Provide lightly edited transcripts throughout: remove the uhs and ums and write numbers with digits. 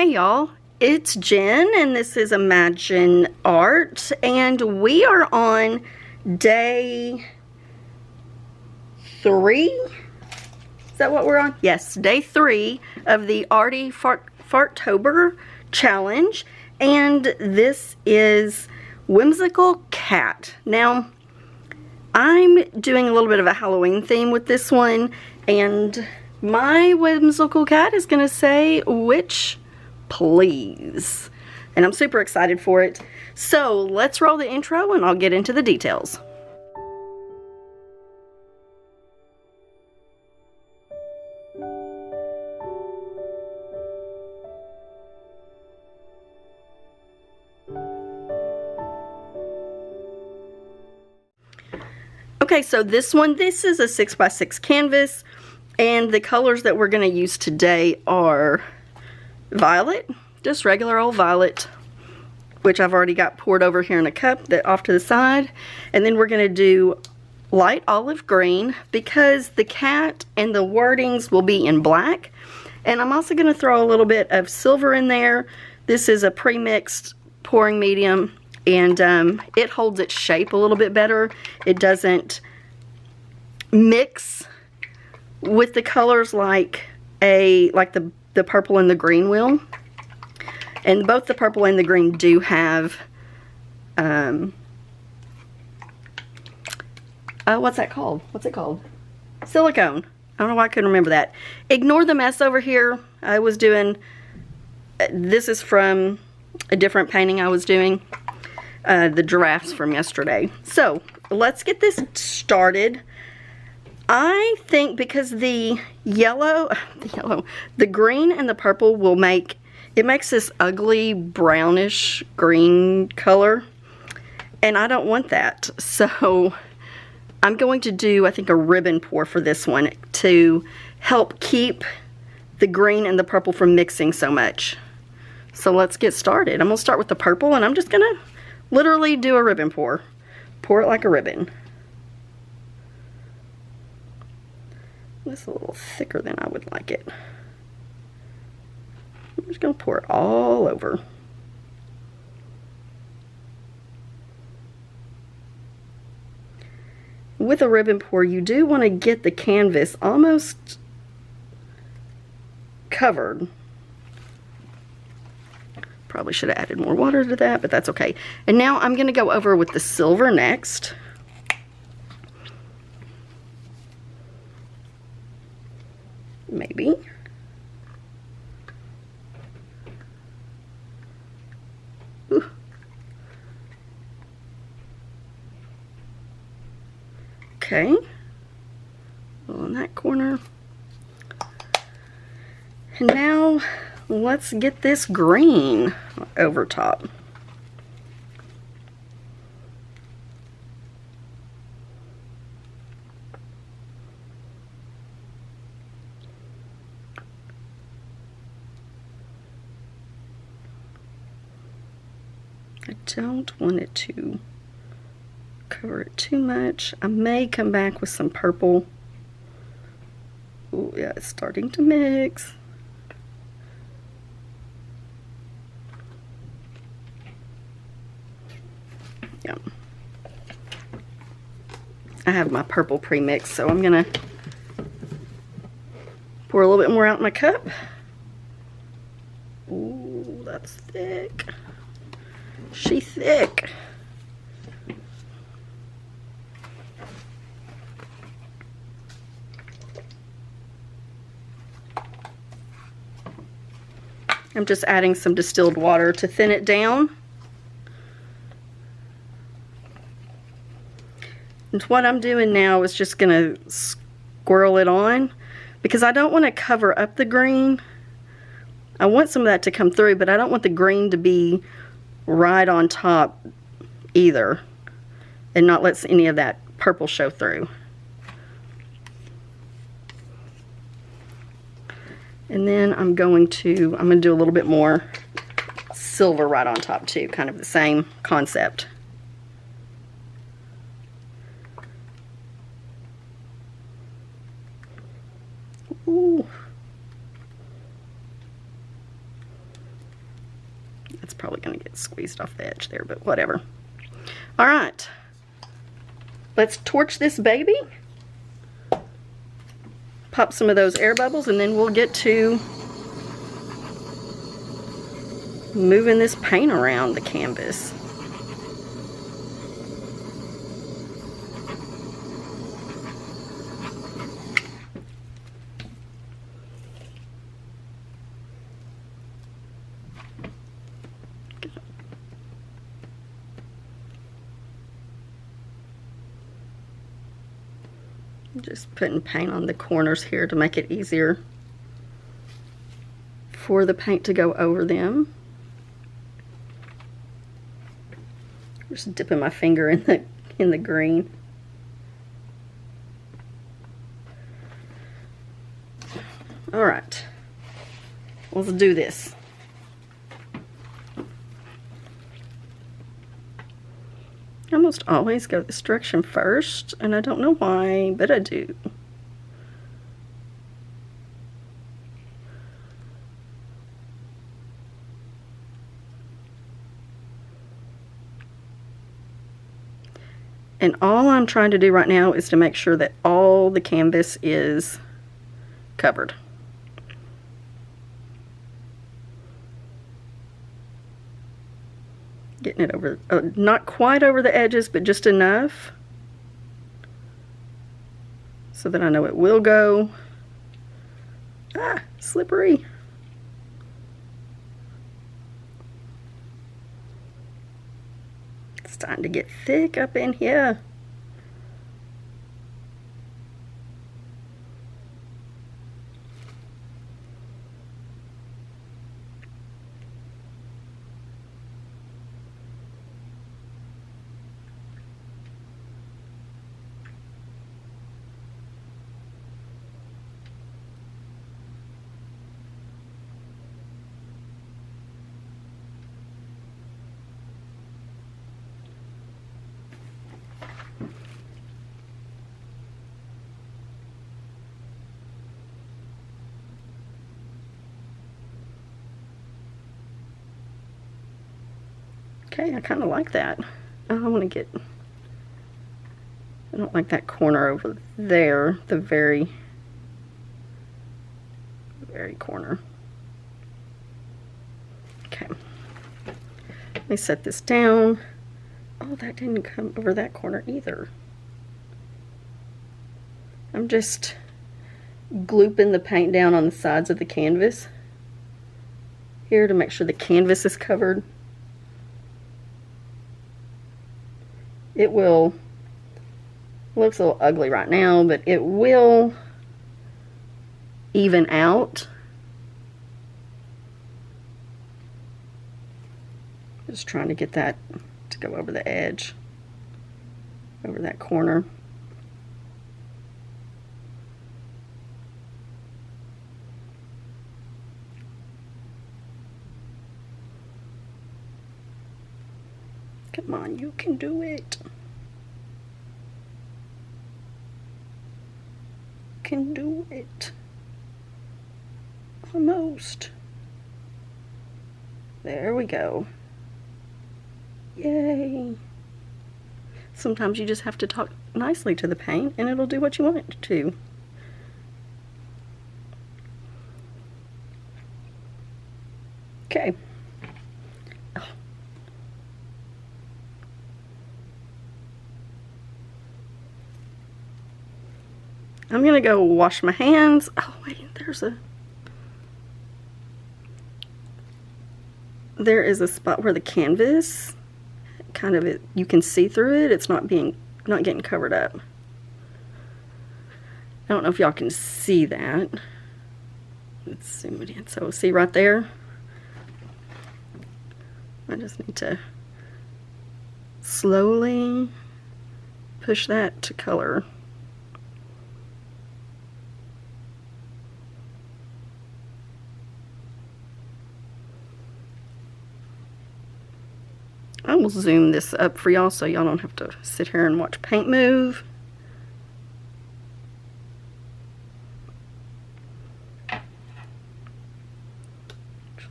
Hey y'all, it's Jen and this is Imajen Art, and we are on day 3. Is that what we're on? Yes, day 3 of the ArtyFartober challenge, and this is Whimsical Cat. Now, I'm doing a little bit of a Halloween theme with this one, and my Whimsical Cat is going to say which please. And I'm super excited for it. So let's roll the intro and I'll get into the details. Okay, so this is a 6x6 canvas, and the colors that we're going to use today are violet, just regular old violet, which I've already got poured over here in a cup that off to the side. And then we're going to do light olive green because the cat and the wordings will be in black. And I'm also going to throw a little bit of silver in there. This is a pre-mixed pouring medium, and it holds its shape a little bit better. It doesn't mix with the colors like the purple and the green will. And both the purple and the green do have what's that called? What's it called? Silicone. I don't know why I couldn't remember that. Ignore the mess over here. I was doing, this is from a different painting I was doing, the giraffes from yesterday. So let's get this started. I think because the green and the purple will make, it makes this ugly brownish green color, and I don't want that. So I'm going to do, I think, a ribbon pour for this one to help keep the green and the purple from mixing so much. So let's get started. I'm going to start with the purple, and I'm just going to literally do a ribbon pour. Pour it like a ribbon. This is a little thicker than I would like it. I'm just going to pour it all over. With a ribbon pour, you do want to get the canvas almost covered. Probably should have added more water to that, but that's okay. And now I'm going to go over with the silver next. Maybe. Ooh. Okay. On that corner. And now let's get this green over top. I don't want it to cover it too much. I may come back with some purple. Oh yeah, it's starting to mix. Yeah. I have my purple pre-mixed, so I'm gonna pour a little bit more out in my cup. Ooh, that's thick. She thick. I'm just adding some distilled water to thin it down. And what I'm doing now is just going to swirl it on because I don't want to cover up the green. I want some of that to come through, but I don't want the green to be right on top either and not let any of that purple show through. And then I'm going to do a little bit more silver right on top too, kind of the same concept. Ooh. It's probably going to get squeezed off the edge there, but whatever. All right. Let's torch this baby. Pop some of those air bubbles, and then we'll get to moving this paint around the canvas. Just putting paint on the corners here to make it easier for the paint to go over them. Just dipping my finger in the green. All right, let's do this. I almost always go this direction first, and I don't know why, but I do. And all I'm trying to do right now is to make sure that all the canvas is covered. Getting it over, not quite over the edges, but just enough so that I know it will go. Ah, slippery. It's starting to get thick up in here. Okay, I kind of like that. I want to get, I don't like that corner over there, the very corner. Okay, let me set this down. Oh, that didn't come over that corner either. I'm just glooping the paint down on the sides of the canvas here to make sure the canvas is covered. It will, looks a little ugly right now, but it will even out. Just trying to get that to go over the edge, over that corner. Come on, you can do it. Can do it. Almost. There we go. Yay. Sometimes you just have to talk nicely to the paint and it'll do what you want it to. Okay. Oh. I'm gonna go wash my hands. Oh wait, there is a spot where the canvas kind of, you can see through it. It's not getting covered up. I don't know if y'all can see that. Let's zoom it in. So see right there? I just need to slowly push that to color. I will zoom this up for y'all so y'all don't have to sit here and watch paint move. Just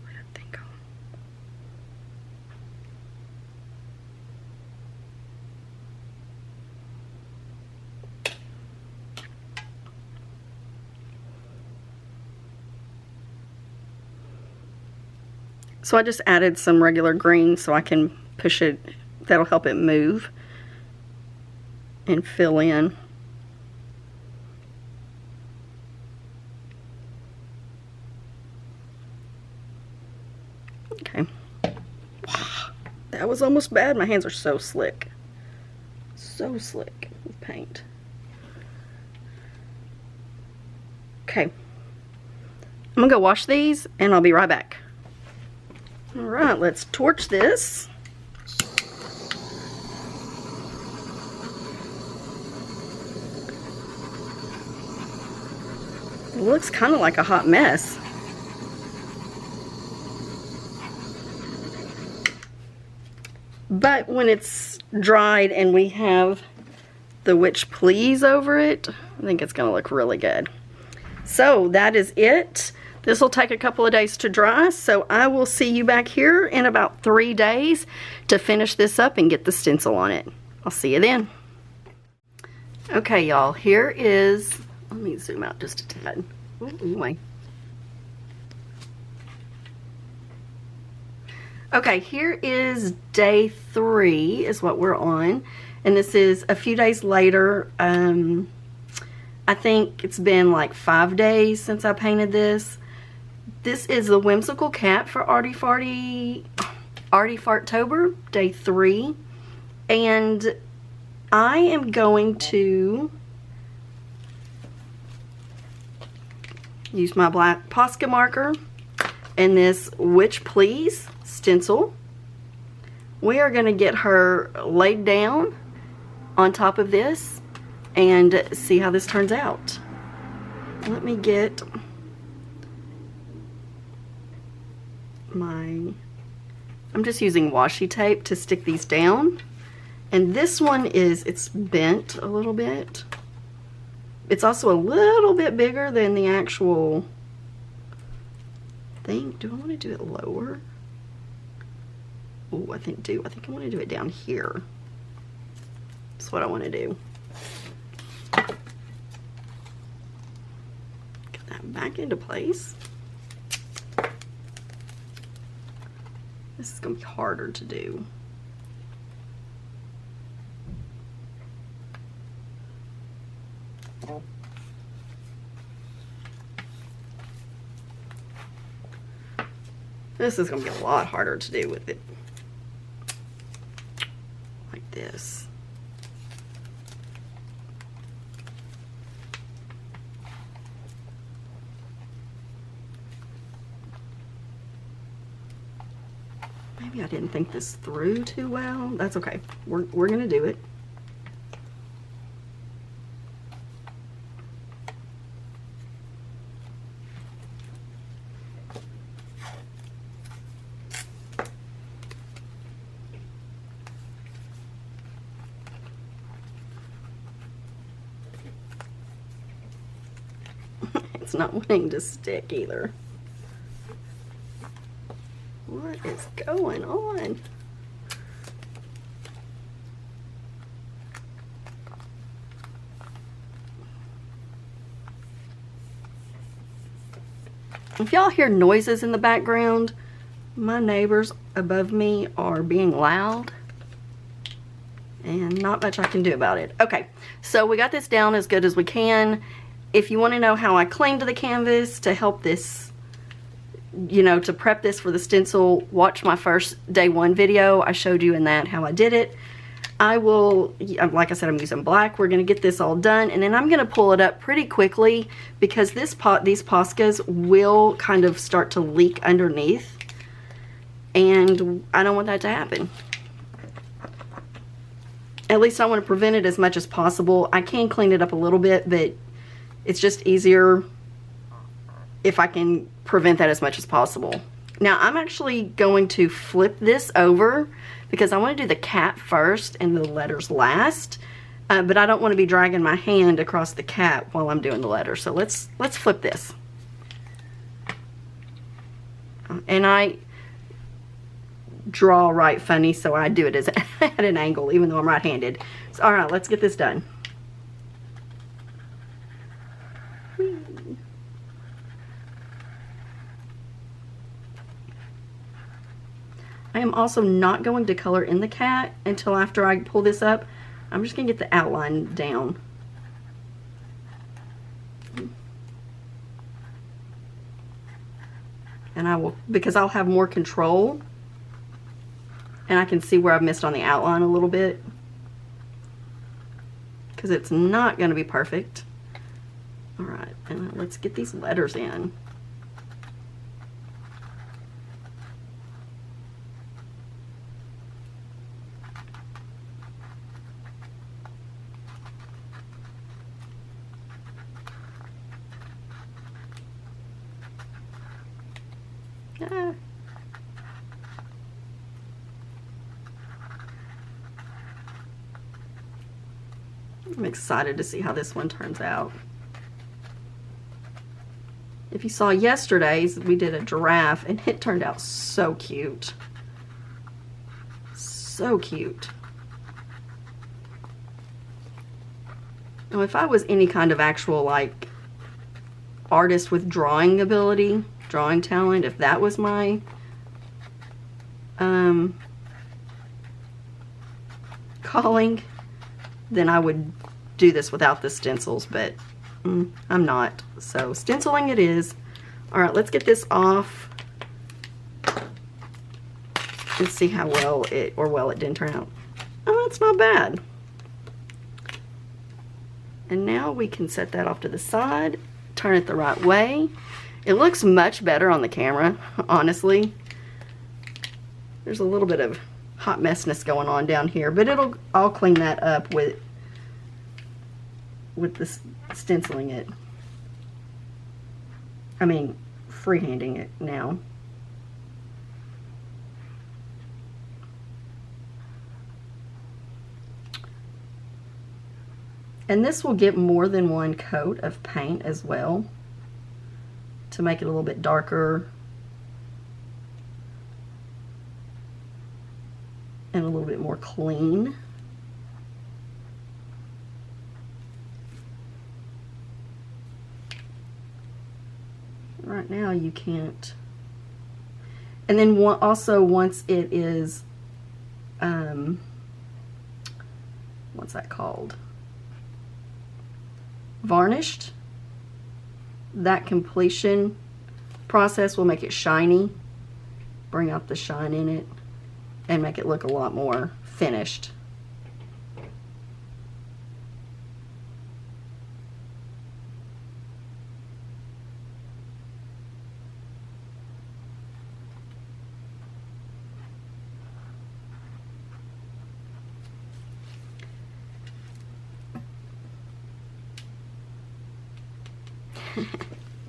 let it thing go. So I just added some regular green so I can push it, that'll help it move and fill in. Okay. Wow, that was almost bad. My hands are so slick. So slick with paint. Okay. I'm gonna go wash these and I'll be right back. All right, let's torch this. It looks kind of like a hot mess. But when it's dried and we have the Witch Please over it, I think it's gonna look really good. So that is it. This will take a couple of days to dry, so I will see you back here in about 3 days to finish this up and get the stencil on it. I'll see you then. Okay, y'all, here is, let me zoom out just a tad. Anyway. Okay, here is day 3 is what we're on, and this is a few days later. I think it's been like 5 days since I painted this. This is the Whimsical Cat for ArtyFartober, day 3. And I am going to use my black Posca marker and this Witch Please stencil. We are going to get her laid down on top of this and see how this turns out. Let me get I'm just using washi tape to stick these down. And this one it's bent a little bit. It's also a little bit bigger than the actual thing. Do I want to do it lower? Oh, I think I want to do it down here. That's what I want to do. Get that back into place. This is going to be harder to do. This is going to be a lot harder to do with it like this. Maybe I didn't think this through too well. That's okay. We're gonna do it. It's not wanting to stick either. What is going on? If y'all hear noises in the background, my neighbors above me are being loud and not much I can do about it. Okay, so we got this down as good as we can. If you want to know how I cleaned the canvas to help this, you know, to prep this for the stencil, watch my first day 1 video. I showed you in that how I did it. I will, like I said, I'm using black. We're going to get this all done, and then I'm going to pull it up pretty quickly because these Poscas will kind of start to leak underneath, and I don't want that to happen. At least I want to prevent it as much as possible. I can clean it up a little bit, but it's just easier if I can prevent that as much as possible. Now I'm actually going to flip this over because I want to do the cat first and the letters last, but I don't want to be dragging my hand across the cat while I'm doing the letters. So let's flip this. And I draw right funny, so I do it as at an angle even though I'm right-handed. So, all right, let's get this done. I am also not going to color in the cat until after I pull this up. I'm just going to get the outline down. And I will, because I'll have more control and I can see where I've missed on the outline a little bit, because it's not going to be perfect. All right, and let's get these letters in. Ah. I'm excited to see how this one turns out. If you saw yesterday's, we did a giraffe and it turned out so cute. So cute. Now, if I was any kind of actual like artist with drawing ability, drawing talent, if that was my calling, then I would do this without the stencils, but I'm not. So stenciling it is. All right, let's get this off and see how well it, or well it didn't turn out. Oh, that's not bad. And now we can set that off to the side, turn it the right way. It looks much better on the camera, honestly. There's a little bit of hot messness going on down here, but I'll clean that up with the stenciling it. I mean, freehanding it now. And this will get more than one coat of paint as well to make it a little bit darker and a little bit more clean. Right now you can't. And then also once it is, what's that called? Varnished, that completion process will make it shiny, bring out the shine in it, and make it look a lot more finished.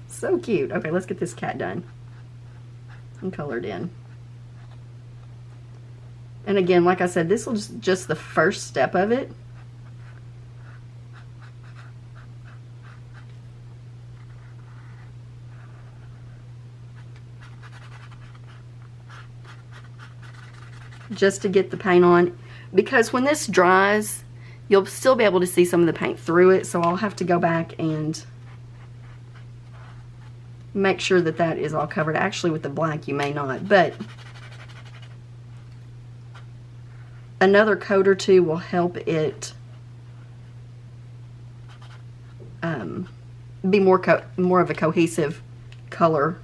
So cute. Okay, let's get this cat done and colored in. And again, like I said, this will just the first step of it. Just to get the paint on, because when this dries, you'll still be able to see some of the paint through it, so I'll have to go back and make sure that that is all covered. Actually, with the black you may not, but another coat or two will help it be more of a cohesive color.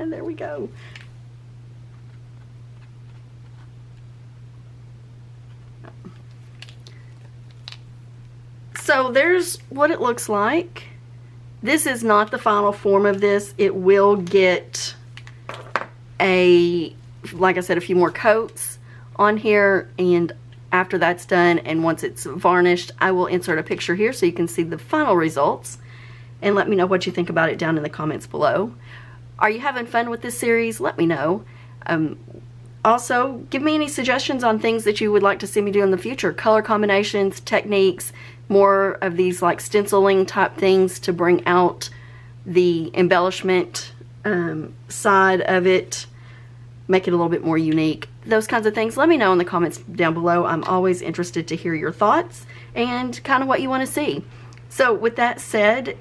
There we go. So there's what it looks like. This is not the final form of this. It will get like I said, a few more coats on here, and after that's done and once it's varnished, I will insert a picture here so you can see the final results, and let me know what you think about it down in the comments below. Are you having fun with this series? Let me know. Also, give me any suggestions on things that you would like to see me do in the future. Color combinations, techniques, more of these like stenciling type things to bring out the embellishment side of it, make it a little bit more unique, those kinds of things. Let me know in the comments down below. I'm always interested to hear your thoughts and kind of what you want to see. So with that said,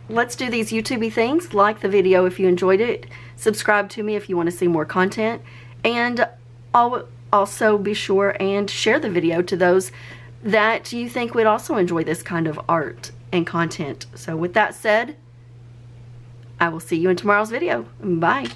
let's do these YouTubey things. Like the video if you enjoyed it, subscribe to me if you want to see more content, and I'll also be sure and share the video to those that you think would also enjoy this kind of art and content. So with that said, I will see you in tomorrow's video. Bye.